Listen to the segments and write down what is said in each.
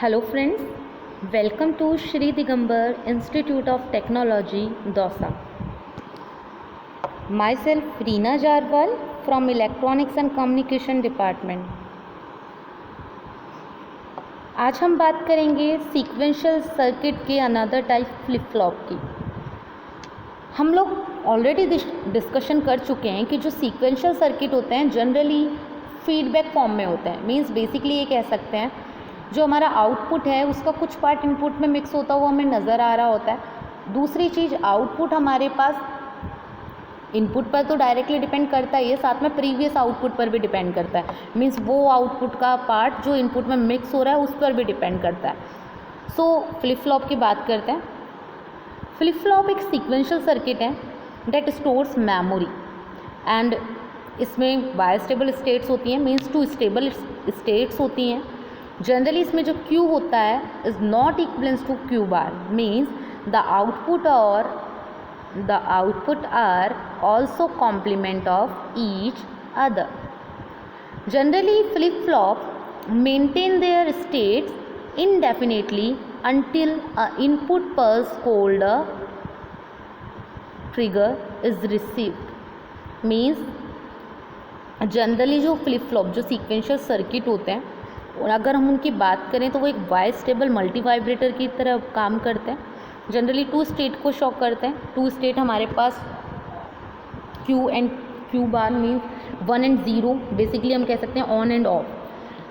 Hello friends, welcome to Shri Digambar Institute of Technology, Dausa. Myself Reena Jarwal from Electronics and Communication Department. आज हम बात करेंगे sequential circuit के another type flip flop की। हम लोग ऑलरेडी डिस्कशन कर चुके हैं कि जो सीक्वेंशियल सर्किट होते हैं जनरली फीडबैक फॉर्म में होते हैं। मींस बेसिकली ये कह सकते हैं जो हमारा आउटपुट है उसका कुछ पार्ट इनपुट में मिक्स होता हुआ हमें नज़र आ रहा होता है। दूसरी चीज़, आउटपुट हमारे पास इनपुट पर तो डायरेक्टली डिपेंड करता है, ये साथ में प्रीवियस आउटपुट पर भी डिपेंड करता है। मींस वो आउटपुट का पार्ट जो इनपुट में मिक्स हो रहा है उस पर भी डिपेंड करता है। सो फ्लिप फ्लॉप की बात करते हैं। फ्लिप फ्लॉप एक सीक्वेंशियल सर्किट है डेट स्टोर्स मेमोरी एंड इसमें बायस्टेबल स्टेट्स होती हैं, मीन्स टू स्टेबल स्टेट्स होती हैं। जनरली इसमें जो Q होता है is not equivalence to Q bar, means the output are also complement of each other. Generally flip flop maintain their states indefinitely until a input pulse called a trigger is received। Means generally जो flip flop जो sequential circuit होते हैं और अगर हम उनकी बात करें तो वो एक बायस्टेबल मल्टी वाइब्रेटर की तरह काम करते हैं। जनरली टू स्टेट को शॉक करते हैं। टू स्टेट हमारे पास Q and Q bar means 1 and 0, basically हम कह सकते हैं on end of.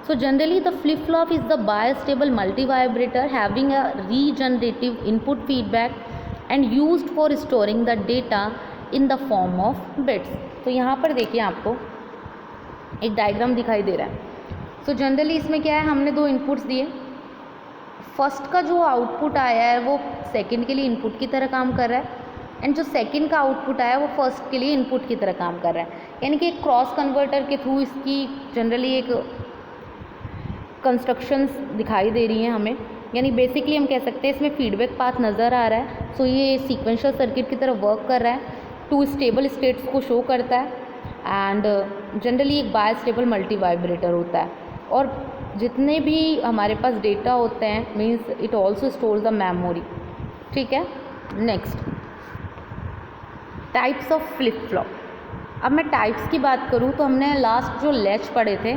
So generally the flip flop is the bistable multivibrator having a regenerative input feedback and used for storing the data in the form of bits। तो यहाँ पर देखिए आपको एक डायग्राम दिखाई दे रहा है। So जनरली इसमें क्या है, हमने दो इनपुट्स दिए। फर्स्ट का जो आउटपुट आया है वो सेकंड के लिए इनपुट की तरह काम कर रहा है एंड जो सेकंड का आउटपुट आया है वो फर्स्ट के लिए इनपुट की तरह काम कर रहा है। यानी कि एक क्रॉस कन्वर्टर के थ्रू इसकी जनरली एक कंस्ट्रक्शंस दिखाई दे रही हैं हमें। यानी बेसिकली हम कह सकते हैं इसमें फीडबैक पाथ नज़र आ रहा है। सो ये सीक्वेंशियल सर्किट की तरह वर्क कर रहा है, टू स्टेबल स्टेट्स को शो करता है एंड जनरली एक बायस्टेबल मल्टी वाइब्रेटर होता है। और जितने भी हमारे पास डेटा होते हैं means it also stores the memory. ठीक है, next types of flip flop. अब मैं टाइप्स की बात करूँ तो हमने लास्ट जो लैच पढ़े थे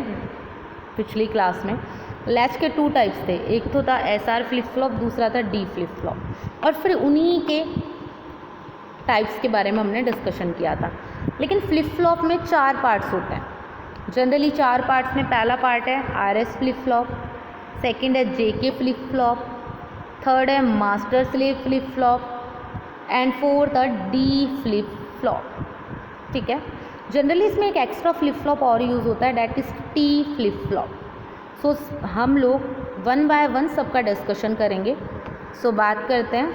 पिछली क्लास में, लैच के 2 टाइप्स थे। एक तो था SR फ्लिप फ्लॉप, दूसरा था D फ्लिप फ्लॉप। और फिर उन्हीं के टाइप्स के बारे में हमने डिस्कशन किया था। लेकिन फ्लिप फ्लॉप में 4 पार्ट्स होते हैं। जनरली 4 पार्ट्स में पहला पार्ट है RS फ्लिप फ्लॉप, सेकंड है JK फ्लिप फ्लॉप, थर्ड है master slave flip flop and fourth है D फ्लिप फ्लॉप। ठीक है, जनरली इसमें एक एक्स्ट्रा फ्लिप फ्लॉप और यूज़ होता है that is T flip flop. So हम लोग 1 बाय 1 सबका डिस्कशन करेंगे। सो बात करते हैं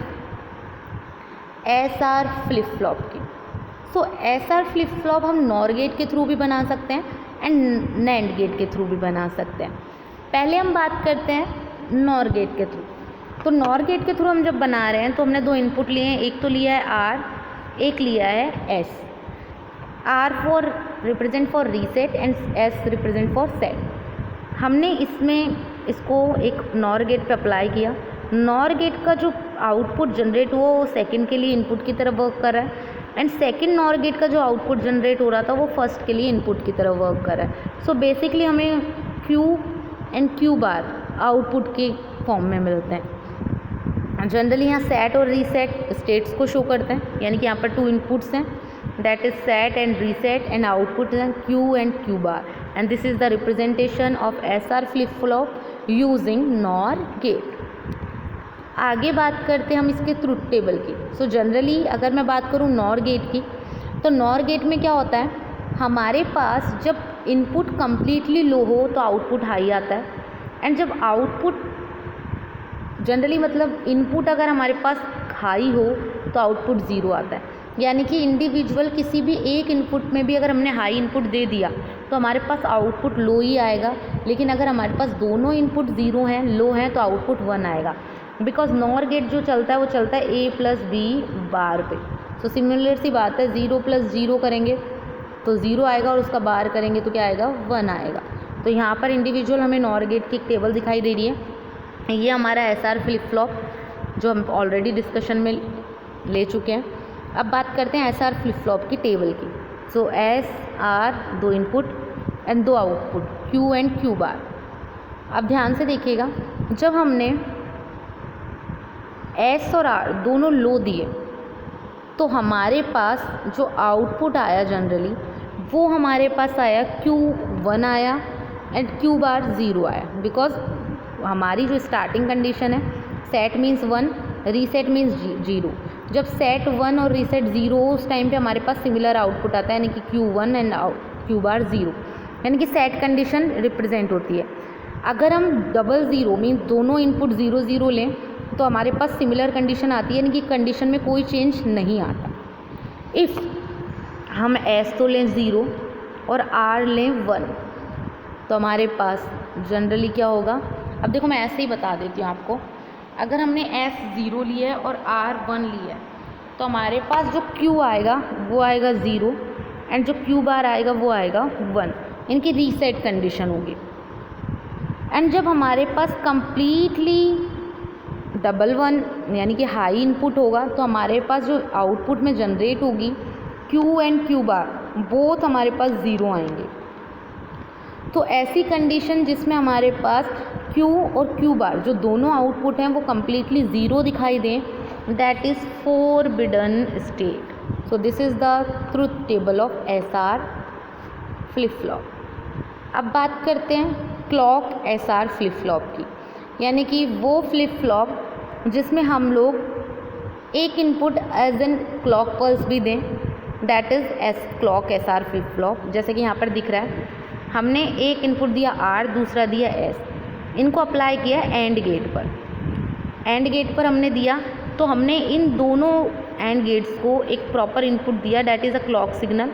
SR फ्लिप फ्लॉप की। सो SR फ्लिप फ्लॉप हम नॉर गेट के थ्रू भी बना सकते हैं एंड नैंड गेट के थ्रू भी बना सकते हैं। पहले हम बात करते हैं नॉर गेट के थ्रू। तो नॉर गेट के थ्रू हम जब बना रहे हैं तो हमने 2 इनपुट लिए हैं, एक तो लिया है R, एक लिया है S। R for represent for reset and S represent for set. हमने इसमें इसको एक नॉर गेट पे अप्लाई किया। नॉर गेट का जो आउटपुट जनरेट हुआ वो सेकंड के लिए इनपुट की तरह वर्क कर रहा है एंड सेकंड नॉर गेट का जो आउटपुट जनरेट हो रहा था वो फर्स्ट के लिए इनपुट की तरह वर्क कर रहा है। सो बेसिकली हमें Q and Q bar output के फॉर्म में मिलते हैं। जनरली यहाँ सेट और रीसेट स्टेट्स को शो करते हैं, यानी कि यहाँ पर 2 इनपुट्स हैं that is set and reset and output is Q and Q bar and this is the representation of SR flip flop using NOR gate। आगे बात करते हैं हम इसके ट्रुथ टेबल की। सो जनरली अगर मैं बात करूँ नॉर गेट की, तो नॉर गेट में क्या होता है, हमारे पास जब इनपुट कम्प्लीटली लो हो तो आउटपुट हाई आता है एंड जब आउटपुट जनरली मतलब इनपुट अगर हमारे पास हाई हो तो आउटपुट 0 आता है। यानी कि इंडिविजुअल किसी भी एक इनपुट में भी अगर हमने हाई इनपुट दे दिया तो हमारे पास आउटपुट लो ही आएगा, लेकिन अगर हमारे पास दोनों इनपुट 0 हैं, लो हैं, तो आउटपुट 1 आएगा। बिकॉज नॉर गेट जो चलता है वो चलता है A + B बार पे। सो सिमिलर सी बात है, 0 + 0 करेंगे तो 0 आएगा और उसका बार करेंगे तो क्या आएगा, 1 आएगा। तो यहाँ पर इंडिविजुअल हमें नॉर गेट की एक टेबल दिखाई दे रही है। ये हमारा SR फ्लिप फ्लॉप जो हम ऑलरेडी डिस्कशन में ले चुके हैं। अब बात करते हैं SR फ्लिप फ्लॉप की टेबल की। सो SR 2 input and 2 output Q and Q बार। अब ध्यान से देखिएगा, जब हमने S और R दोनों लो दिए तो हमारे पास जो आउटपुट आया जनरली वो हमारे पास आया Q1 आया एंड Q बार 0 आया, बिकॉज हमारी जो स्टार्टिंग कंडीशन है सेट मीन्स 1, रीसेट मीन्स 0। जब सेट 1 और रीसेट 0 उस टाइम पे हमारे पास सिमिलर आउटपुट आता है, यानी कि Q1 एंड Q बार 0, यानी कि सेट कंडीशन रिप्रेजेंट होती है। अगर हम डबल ज़ीरो मीन्स दोनों इनपुट 0 0 लें तो हमारे पास सिमिलर कंडीशन आती है, यानी कि कंडीशन में कोई चेंज नहीं आता। इफ़ हम S तो लें 0 और R लें 1 तो हमारे पास जनरली क्या होगा। अब देखो मैं ऐसे ही बता देती हूँ आपको। अगर हमने S 0 लिया है और R 1 लिया है तो हमारे पास जो Q आएगा वो आएगा 0 एंड जो Q बार आएगा वो आएगा 1, इनकी रीसेट कंडीशन होगी। एंड जब हमारे पास कंप्लीटली डबल 1 यानी कि हाई इनपुट होगा तो हमारे पास जो आउटपुट में जनरेट होगी Q and Q bar both हमारे पास 0 आएंगे। तो ऐसी कंडीशन जिसमें हमारे पास Q और Q बार जो दोनों आउटपुट हैं वो कम्प्लीटली 0 दिखाई दें, that is forbidden state. So this is the truth table of SR flip flop. अब बात करते हैं क्लॉक SR फ्लिप फ्लॉप की, यानी कि वो फ्लिप फ्लॉप जिसमें हम लोग एक input as an clock pulse भी दें, that is clock SR flip flop. जैसे कि यहाँ पर दिख रहा है, हमने एक इनपुट दिया R, दूसरा दिया S, इनको अप्लाई किया एंड गेट पर। एंड गेट पर हमने दिया तो हमने इन दोनों एंड गेट्स को एक प्रॉपर इनपुट दिया, that is a clock signal,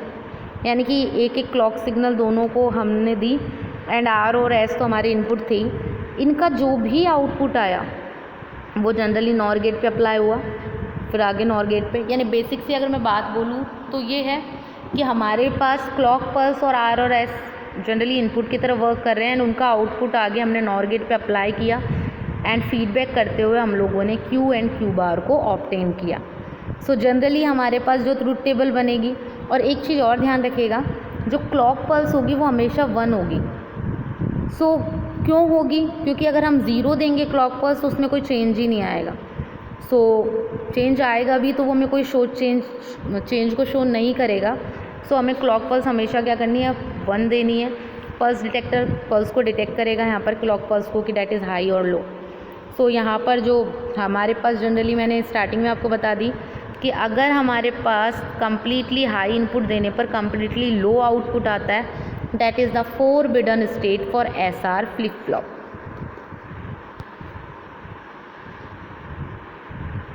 यानी कि एक एक क्लॉक सिग्नल दोनों को हमने दी। एंड R और S तो हमारे इनपुट थे ही, इनका जो भी आउटपुट आया वो जनरली नॉर गेट पे अप्लाई हुआ, फिर आगे नॉर गेट पे। यानी बेसिक से अगर मैं बात बोलूँ तो ये है कि हमारे पास क्लॉक पल्स और R और S जनरली इनपुट की तरह वर्क कर रहे हैं एंड उनका आउटपुट आगे हमने नॉर गेट पे अप्लाई किया एंड फीडबैक करते हुए हम लोगों ने Q एंड Q बार को ऑब्टेन किया। सो जनरली हमारे पास जो ट्रुथ टेबल बनेगी, और एक चीज़ और ध्यान रखिएगा, जो क्लॉक पल्स होगी वो हमेशा 1 होगी। सो क्यों होगी? क्योंकि अगर हम 0 देंगे क्लॉक पल्स तो उसमें कोई चेंज ही नहीं आएगा। सो चेंज आएगा भी तो वो हमें कोई चेंज को शो नहीं करेगा। सो हमें क्लॉक पल्स हमेशा क्या करनी है, 1 देनी है। पल्स डिटेक्टर पल्स को डिटेक्ट करेगा यहाँ पर क्लॉक पल्स को कि डैट इज़ हाई और लो। सो यहाँ पर जो हमारे पास जनरली मैंने स्टार्टिंग में आपको बता दी कि अगर हमारे पास कम्प्लीटली हाई इनपुट देने पर कम्प्लीटली लो आउटपुट आता है, that is the forbidden state for SR flip flop.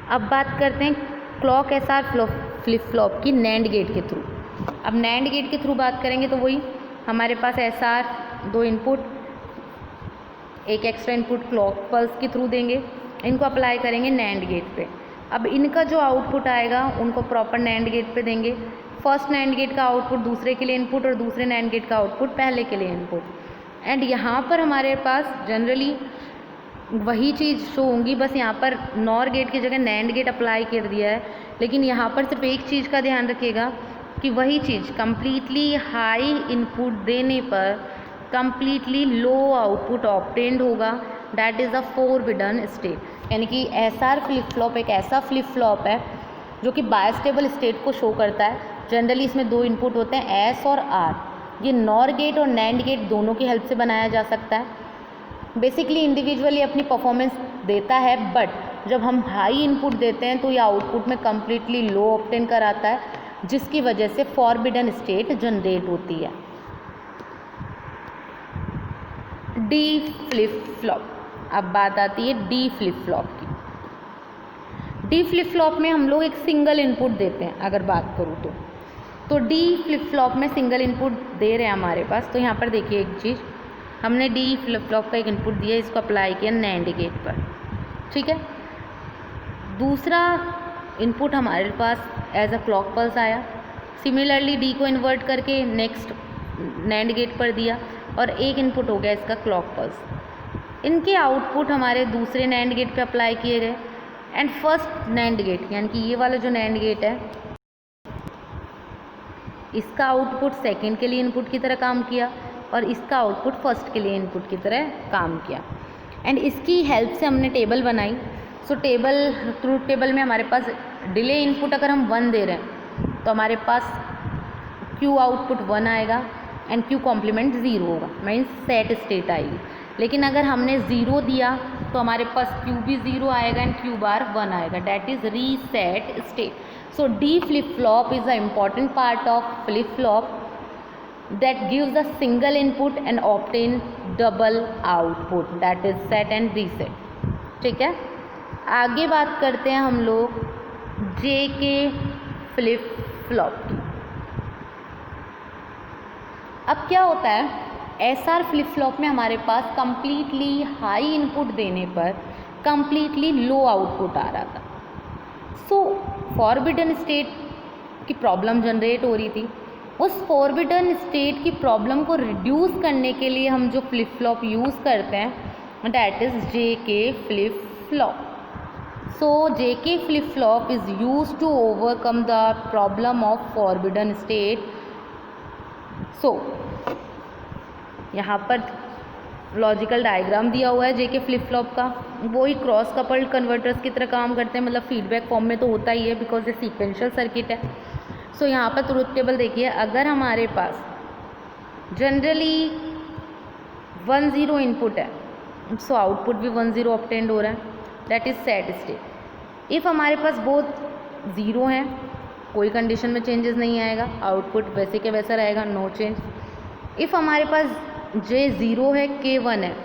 अब बात करते हैं क्लॉक SR फ्लिप फ्लॉप की नैंड गेट के थ्रू। अब नैंड गेट के थ्रू बात करेंगे तो वही हमारे पास SR 2 इनपुट, एक एक्स्ट्रा इनपुट क्लॉक पल्स के थ्रू देंगे, इनको अप्लाई करेंगे नैंड गेट पे। अब इनका जो आउटपुट आएगा उनको प्रॉपर नैंड गेट पे देंगे। फर्स्ट नैंड गेट का आउटपुट दूसरे के लिए इनपुट और दूसरे नैंड गेट का आउटपुट पहले के लिए इनपुट। एंड यहाँ पर हमारे पास जनरली वही चीज़ शो होंगी, बस यहाँ पर नॉर गेट की जगह नैंड गेट अप्लाई कर दिया है। लेकिन यहाँ पर सिर्फ एक चीज़ का ध्यान रखिएगा कि वही चीज़ कम्प्लीटली हाई इनपुट देने पर कम्प्लीटली लो आउटपुट ऑब्टेन्ड होगा, that is a forbidden state. यानी कि SR फ्लिप फ्लॉप एक ऐसा फ्लिप फ्लॉप है जो कि बायस्टेबल स्टेट को शो करता है। जनरली इसमें 2 इनपुट होते हैं S और R। ये नॉर गेट और नैंड गेट दोनों की हेल्प से बनाया जा सकता है। बेसिकली इंडिविजुअली अपनी परफॉर्मेंस देता है, बट जब हम हाई इनपुट देते हैं तो ये आउटपुट में कम्प्लीटली लो ऑब्टेन कराता है, जिसकी वजह से फॉरबिडन स्टेट जनरेट होती है। D flip flop. अब बात आती है D फ्लिप फ्लॉप की। D फ्लिप फ्लॉप में हम लोग एक सिंगल इनपुट देते हैं। अगर बात करूँ तो D फ्लिप फ्लॉप में सिंगल इनपुट दे रहे हैं हमारे पास। तो यहाँ पर देखिए एक चीज़, हमने D फ्लिप फ्लॉप का एक इनपुट दिया, इसको अप्लाई किया नैंड गेट पर, ठीक है। दूसरा इनपुट हमारे पास एज अ क्लॉक पल्स आया, सिमिलरली D को इन्वर्ट करके नेक्स्ट नैंड गेट पर दिया और एक इनपुट हो गया इसका क्लॉक पल्स। इनके आउटपुट हमारे दूसरे नैंड गेट पे अप्लाई किए गए एंड फर्स्ट नैंड गेट यानी कि ये वाला जो नैंड गेट है इसका आउटपुट सेकंड के लिए इनपुट की तरह काम किया और इसका आउटपुट फर्स्ट के लिए इनपुट की तरह काम किया एंड इसकी हेल्प से हमने टेबल बनाई। सो ट्रूथ टेबल में हमारे पास डिले इनपुट अगर हम 1 दे रहे हैं तो हमारे पास Q आउटपुट 1 आएगा एंड Q कॉम्प्लीमेंट 0 होगा, मीन्स सेट स्टेट आएगी। लेकिन अगर हमने 0 दिया तो हमारे पास Q भी 0 आएगा एंड Q बार 1 आएगा, that is reset state. So D flip flop is an important part of flip flop that gives a single input and obtain double output, that is set and reset। ठीक है, आगे बात करते हैं हम लोग JK flip flop की। अब क्या होता है, SR फ्लिप फ्लॉप में हमारे पास कम्प्लीटली हाई इनपुट देने पर कम्प्लीटली लो आउटपुट आ रहा था। सो फॉरबिडन स्टेट की प्रॉब्लम जनरेट हो रही थी। उस फॉरबिडन स्टेट की प्रॉब्लम को रिड्यूस करने के लिए हम जो फ्लिप फ्लॉप यूज़ करते हैं that is JK flip flop. So JK flip flop is use to overcome the problem of forbidden state. So यहाँ पर लॉजिकल डायग्राम दिया हुआ है JK फ्लिप फ्लॉप का, वो ही क्रॉस कपल्ड कन्वर्टर्स की तरह काम करते हैं, मतलब फीडबैक फॉर्म में तो होता ही है बिकॉज ये सीक्वेंशियल सर्किट है। सो यहाँ पर ट्रुथ टेबल देखिए, अगर हमारे पास जनरली 1 0 इनपुट है सो आउटपुट भी 1 0 ऑब्टेन्ड हो रहा है, that is set state. If हमारे पास बोथ 0 हैं, कोई कंडीशन में चेंजेस नहीं आएगा, आउटपुट वैसे के वैसा रहेगा, नो चेंज। इफ़ हमारे पास J 0 है K 1 है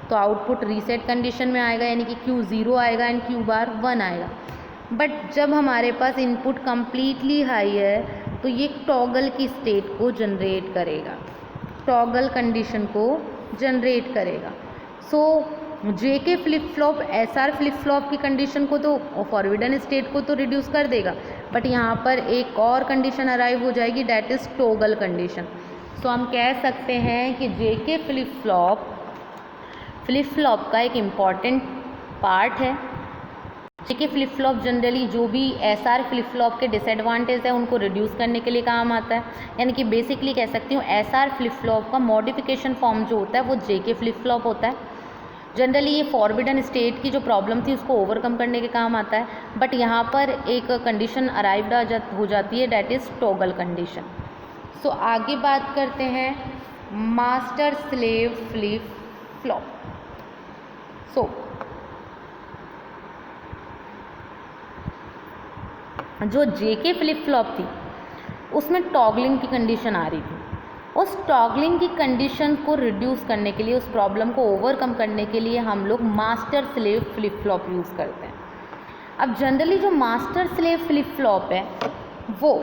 तो आउटपुट रीसेट कंडीशन में आएगा, यानी कि Q 0 आएगा एंड Q बार 1 आएगा। बट जब हमारे पास इनपुट कम्प्लीटली हाई है तो ये टॉगल की स्टेट को जनरेट करेगा, टॉगल कंडीशन को जनरेट करेगा। सो JK flip flop SR flip flop की कंडीशन को तो फॉरबिडन स्टेट को तो रिड्यूस कर देगा, बट यहाँ पर एक और कंडीशन अराइव हो जाएगी, डैट इज़ टॉगल कंडीशन। सो हम कह सकते हैं कि JK फ्लिप फ्लॉप का एक इम्पॉर्टेंट पार्ट है। JK फ्लिप फ्लॉप जनरली जो भी SR फ्लिप फ्लॉप के डिसएडवांटेज है उनको रिड्यूस करने के लिए काम आता है, यानी कि बेसिकली कह सकती हूँ SR फ्लिप फ्लॉप का मॉडिफिकेशन फॉर्म जो होता है वो JK फ्लिप फ्लॉप होता है। जनरली ये फॉरबिडन स्टेट की जो प्रॉब्लम थी उसको ओवरकम करने के काम आता है, बट यहाँ पर एक कंडीशन अराइव्ड हो जाती है, डैट इज़ टॉगल कंडीशन। सो आगे बात करते हैं मास्टर स्लेव फ्लिप फ्लॉप। सो जो JK फ्लिप फ्लॉप थी उसमें टॉगलिंग की कंडीशन आ रही थी। उस टॉगलिंग की कंडीशन को रिड्यूस करने के लिए, उस प्रॉब्लम को ओवरकम करने के लिए हम लोग master slave flip flop use करते हैं। अब जनरली जो मास्टर स्लेव फ्लिप फ्लॉप है वो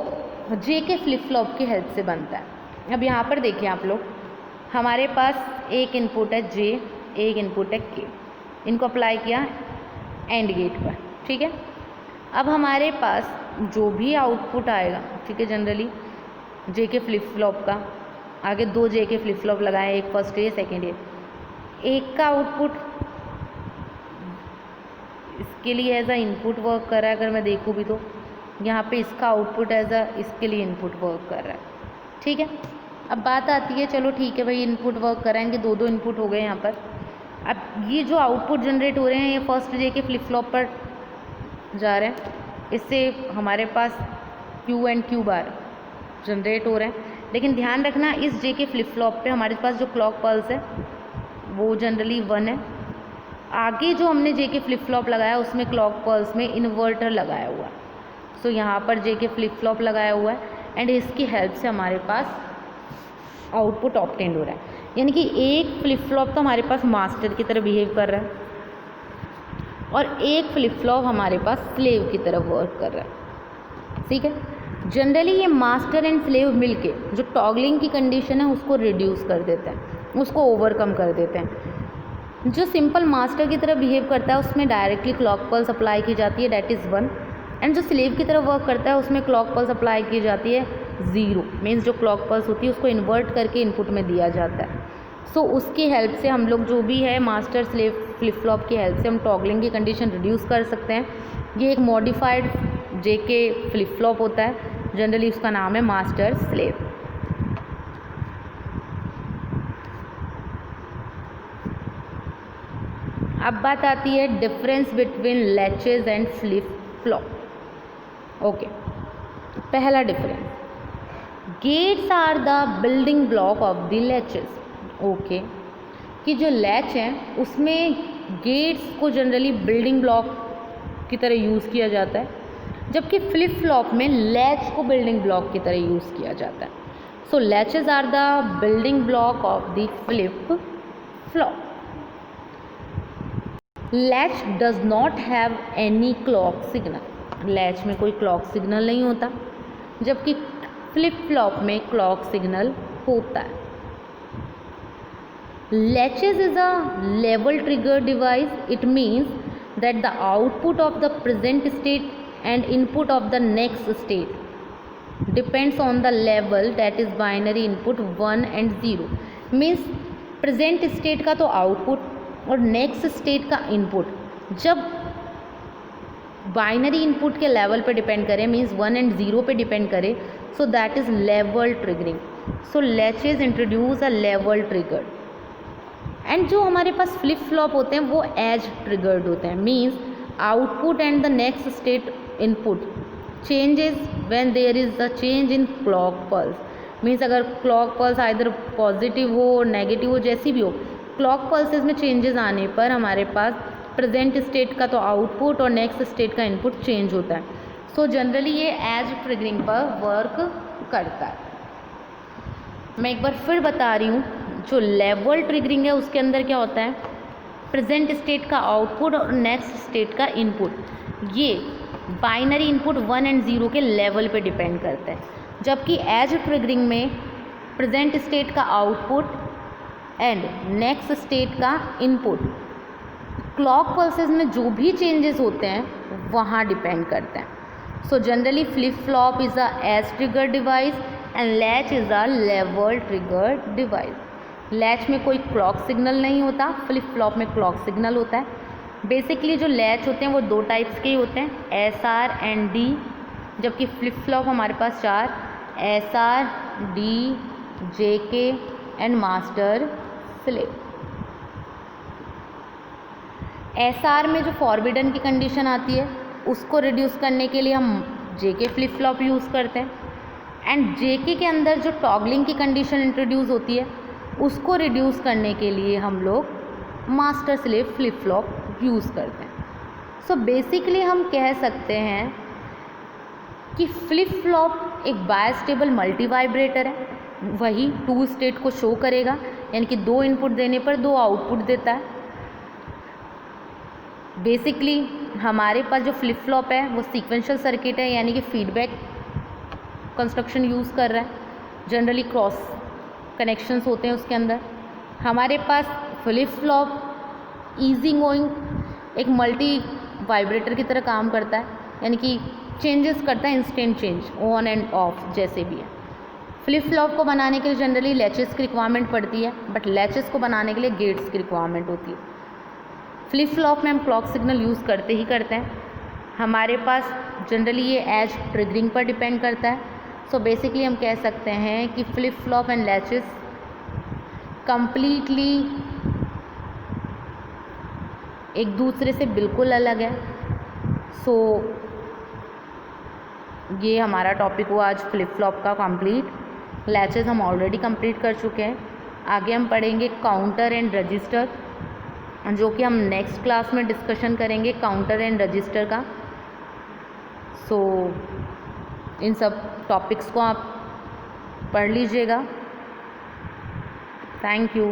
JK फ्लिप फ्लॉप की हेल्प से बनता है। अब यहाँ पर देखिए आप लोग, हमारे पास एक इनपुट है J, एक इनपुट है K, इनको अप्लाई किया एंड गेट पर, ठीक है। अब हमारे पास जो भी आउटपुट आएगा, ठीक है, जनरली JK फ्लिप फ्लॉप का आगे 2 JK फ्लिप फ्लॉप लगाए, एक फर्स्ट ईयर सेकेंड ईयर, एक का आउटपुट इसके लिए एज अ इनपुट वर्क कर रहा है, अगर मैं देखूँ भी तो यहाँ पे इसका आउटपुट एज अ इसके लिए इनपुट वर्क कर रहा है, ठीक है। अब बात आती है, चलो ठीक है भाई इनपुट वर्क कर रहे हैं, इनके 2 इनपुट हो गए यहाँ पर। अब ये जो आउटपुट जनरेट हो रहे हैं ये फर्स्ट JK फ्लिप फ्लॉप पर जा रहे हैं, इससे हमारे पास Q and Q bar generate हो रहे हैं। लेकिन ध्यान रखना इस JK फ्लिप फ्लॉप पे हमारे पास जो क्लॉक पल्स है वो जनरली 1 है। आगे जो हमने JK फ्लिप फ्लॉप लगाया उसमें क्लॉक पल्स में इन्वर्टर लगाया हुआ है। सो यहाँ पर JK फ्लिप फ्लॉप लगाया हुआ है एंड इसकी हेल्प से हमारे पास आउटपुट ऑब्टेन्ड हो रहा है, यानी कि एक फ्लिप फ्लॉप तो हमारे पास मास्टर की तरह बिहेव कर रहा है और एक फ्लिप फ्लॉप हमारे पास स्लेव की तरह वर्क कर रहा है, ठीक है। जनरली ये मास्टर एंड स्लेव मिलके जो टॉगलिंग की कंडीशन है उसको रिड्यूस कर देते हैं, उसको ओवरकम कर देते हैं। जो सिंपल मास्टर की तरह बिहेव करता है उसमें डायरेक्टली क्लॉक पल्स अप्लाई की जाती है, डैट इज़ 1, एंड जो स्लेव की तरह वर्क करता है उसमें क्लॉक पल्स अप्लाई की जाती है 0, मीन्स जो क्लॉक पल्स होती है उसको इन्वर्ट करके इनपुट में दिया जाता है। सो उसकी हेल्प से हम लोग जो भी है मास्टर स्लेव फ्लिप फ्लॉप की हेल्प से हम टॉगलिंग की कंडीशन रिड्यूस कर सकते हैं। ये एक मॉडिफाइड जेके फ्लिप फ्लॉप होता है, जनरली उसका नाम है मास्टर स्लेव। अब बात आती है difference between latches and flip flop. Okay, पहला difference, gates are the building block of the latches. Okay, कि जो लैच है उसमें गेट्स को जनरली बिल्डिंग ब्लॉक की तरह यूज़ किया जाता है, जबकि फ्लिप फ्लॉप में लैच को बिल्डिंग ब्लॉक की तरह यूज़ किया जाता है। So latches are the building block of the flip flop. Latch does not have any clock signal, latch में कोई क्लॉक सिग्नल नहीं होता, जबकि फ्लिप फ्लॉप में क्लॉक सिग्नल होता है। Latches is a level trigger device. It means that the output of the present state and input of the next state depends on the level, that is binary input 1 and 0. Means present state का तो output और next state का input जब binary input के level पे depend करे, means 1 and 0 पे depend करे, so that is level triggering. So latches introduce a level trigger. And जो हमारे पास फ्लिप फ्लॉप होते हैं वो एज ट्रिगर्ड होते हैं, means output and the next state input changes when there is the change in clock pulse. Means अगर clock pulse either positive हो negative हो, जैसी भी हो, क्लॉक पल्सेस में चेंजेस आने पर हमारे पास प्रेजेंट स्टेट का तो आउटपुट और नेक्स्ट स्टेट का इनपुट चेंज होता है। सो जनरली ये एज ट्रिगरिंग पर वर्क करता है। मैं एक बार फिर बता रही हूँ, जो लेवल ट्रिगरिंग है उसके अंदर क्या होता है, प्रेजेंट स्टेट का आउटपुट और नेक्स्ट स्टेट का इनपुट, ये बाइनरी इनपुट 1 and 0 के लेवल पे डिपेंड करता है, जबकि एज ट्रिगरिंग में प्रेजेंट स्टेट का आउटपुट एंड नेक्स्ट स्टेट का इनपुट क्लॉक पल्सेस में जो भी चेंजेस होते हैं वहाँ डिपेंड करते हैं। So generally flip flop is a edge trigger device and latch is a level trigger device. Latch में कोई क्लॉक सिग्नल नहीं होता, फ्लिप फ्लॉप में क्लॉक सिग्नल होता है। बेसिकली जो लैच होते हैं वो 2 टाइप्स के ही होते हैं, SR एंड D, जबकि फ्लिप फ्लॉप हमारे पास 4 SR, D, JK and master slave. SR में जो फॉरबिडन की कंडीशन आती है उसको रिड्यूस करने के लिए हम JK फ्लिप फ्लॉप यूज़ करते हैं, एंड JK के अंदर जो टॉगलिंग की कंडीशन इंट्रोड्यूस होती है उसको रिड्यूस करने के लिए हम लोग master slave flip flop use करते हैं। सो बेसिकली हम कह सकते हैं कि फ्लिप फ्लॉप एक बायस्टेबल मल्टी वाइब्रेटर है, वही 2 स्टेट को शो करेगा, यानी कि 2 इनपुट देने पर 2 आउटपुट देता है। बेसिकली हमारे पास जो फ्लिप फ्लॉप है वो सीक्वेंशियल सर्किट है, यानी कि फीडबैक कंस्ट्रक्शन यूज़ कर रहा है, जनरली क्रॉस कनेक्शंस होते हैं उसके अंदर। हमारे पास फ्लिप फ्लॉप ईजी गोइंग एक मल्टी वाइब्रेटर की तरह काम करता है, यानी कि चेंजेस करता है, instant change on end of जैसे भी है। फ्लिप फ्लॉप को बनाने के लिए जनरली लैचेस की रिक्वायरमेंट पड़ती है, बट लैचेस को बनाने के लिए गेट्स की रिक्वायरमेंट होती है। फ्लिप फ्लॉप में हम क्लॉक सिग्नल यूज़ करते ही करते हैं। हमारे पास जनरली ये एज ट्रिगरिंग पर डिपेंड करता है। सो बेसिकली हम कह सकते हैं कि flip flop and latches completely एक दूसरे से बिल्कुल अलग है। सो ये हमारा टॉपिक हुआ आज फ्लिप फ्लॉप का कंप्लीट। लैचेस हम ऑलरेडी कंप्लीट कर चुके हैं। आगे हम पढ़ेंगे काउंटर एंड रजिस्टर, जो कि हम नेक्स्ट क्लास में डिस्कशन करेंगे काउंटर एंड रजिस्टर का। सो इन सब टॉपिक्स को आप पढ़ लीजिएगा। Thank you.